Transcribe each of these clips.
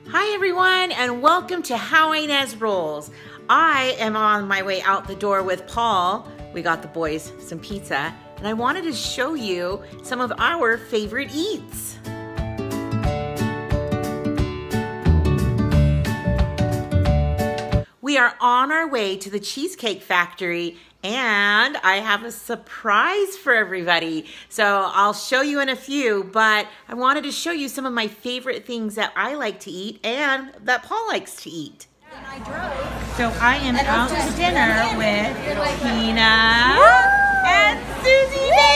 Hi everyone, and welcome to How Ines Rolls. I am on my way out the door with Paul. We got the boys some pizza, and I wanted to show you some of our favorite eats. We are on our way to the Cheesecake Factory, and I have a surprise for everybody. So I'll show you in a few, but I wanted to show you some of my favorite things that I like to eat and that Paul likes to eat. So I am out to dinner with Tina and Susie Baker.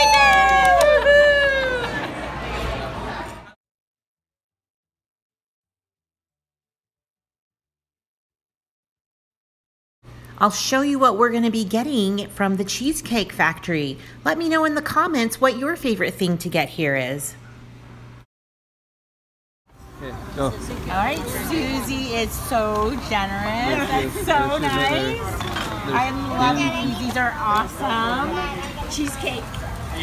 I'll show you what we're going to be getting from the Cheesecake Factory. Let me know in the comments what your favorite thing to get here is. Okay, go. All right, Susie is so generous. That's so nice. I love these. These are awesome. Cheesecake.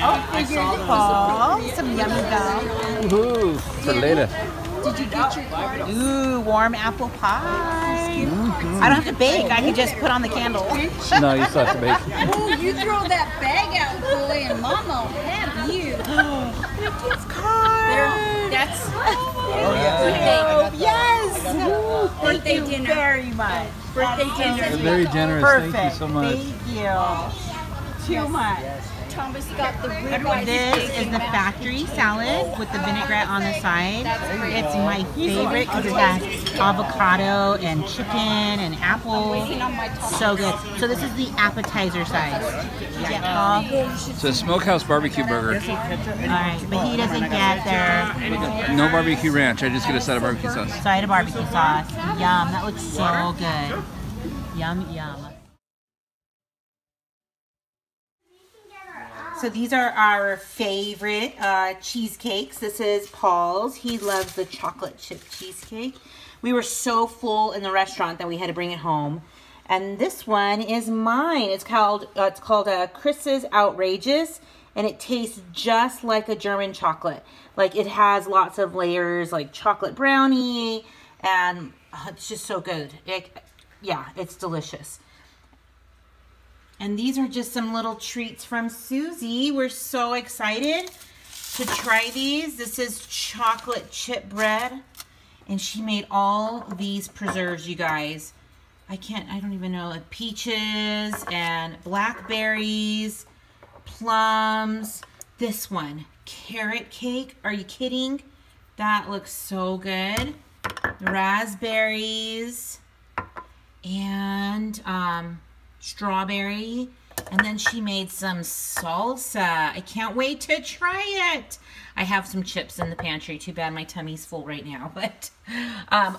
Oh, figures Paul. Some yummy gum. Woohoo! For later. Did you get your Ooh, warm apple pie. I don't have to bake. I can just put on the candle. No, you still have to bake. Oh, you throw that bag out, boy, and Mama will have you. It's card. That's Yes. birthday Thank you dinner. very much. Birthday dinner. You're very generous. Perfect. Thank you so much. Thank you. Too much. Thomas got the ribeye. This is the factory salad with the vinaigrette on the side. It's my favorite because it has avocado and chicken and apple. So good. So this is the appetizer side. Yeah, Paul? It's a smokehouse barbecue burger. Alright, but he doesn't get their No barbecue ranch. I just get a side of barbecue sauce. side of barbecue sauce. Yum, that looks so good. Yum, yum. So these are our favorite cheesecakes. This is Paul's. He loves the chocolate chip cheesecake. We were so full in the restaurant that we had to bring it home. And this one is mine. It's called Chris's Outrageous, and it tastes just like a German chocolate. Like it has lots of layers, like chocolate brownie, and it's just so good. Yeah, it's delicious. And these are just some little treats from Susie. We're so excited to try these. This is chocolate chip bread. And she made all these preserves, you guys. I don't even know, like peaches and blackberries, plums. This one, carrot cake. Are you kidding? That looks so good. Raspberries and strawberry, and then she made some salsa. I can't wait to try it. I have some chips in the pantry. Too bad my tummy's full right now, but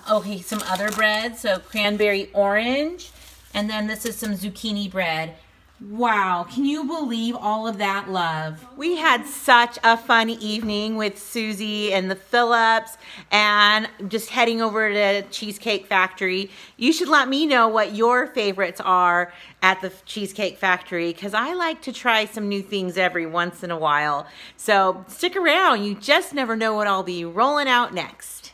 okay, some other bread. So cranberry orange, and then this is some zucchini bread. Wow, can you believe all of that love? We had such a fun evening with Susie and the Phillips and just heading over to Cheesecake Factory. You should let me know what your favorites are at the Cheesecake Factory because I like to try some new things every once in a while. So stick around, you just never know what I'll be rolling out next.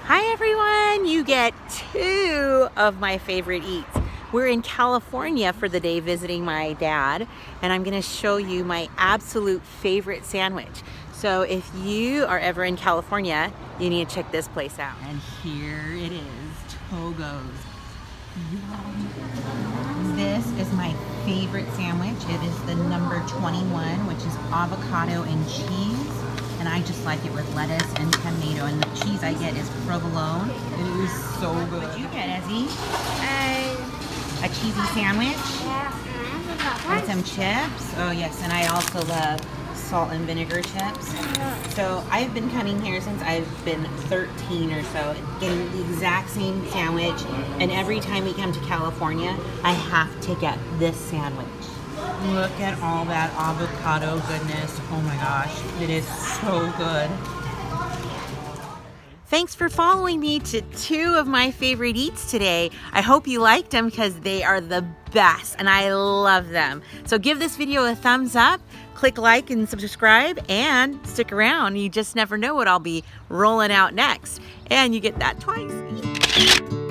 Hi everyone, you get 2 of my favorite eats. We're in California for the day visiting my dad, and I'm gonna show you my absolute favorite sandwich. So if you are ever in California, you need to check this place out. And here it is, Togo's. Yum. This is my favorite sandwich. It is the number 21, which is avocado and cheese. And I just like it with lettuce and tomato. And the cheese I get is provolone. It is so good. What'd you get, Ezzy? A cheesy sandwich and some chips. Oh yes, and I also love salt and vinegar chips. So I've been coming here since I've been 13 or so, getting the exact same sandwich. And every time we come to California, I have to get this sandwich. Look at all that avocado goodness. Oh my gosh, it is so good. Thanks for following me to 2 of my favorite eats today. I hope you liked them because they are the best and I love them. So give this video a thumbs up, click like and subscribe, and stick around. You just never know what I'll be rolling out next. And you get that twice.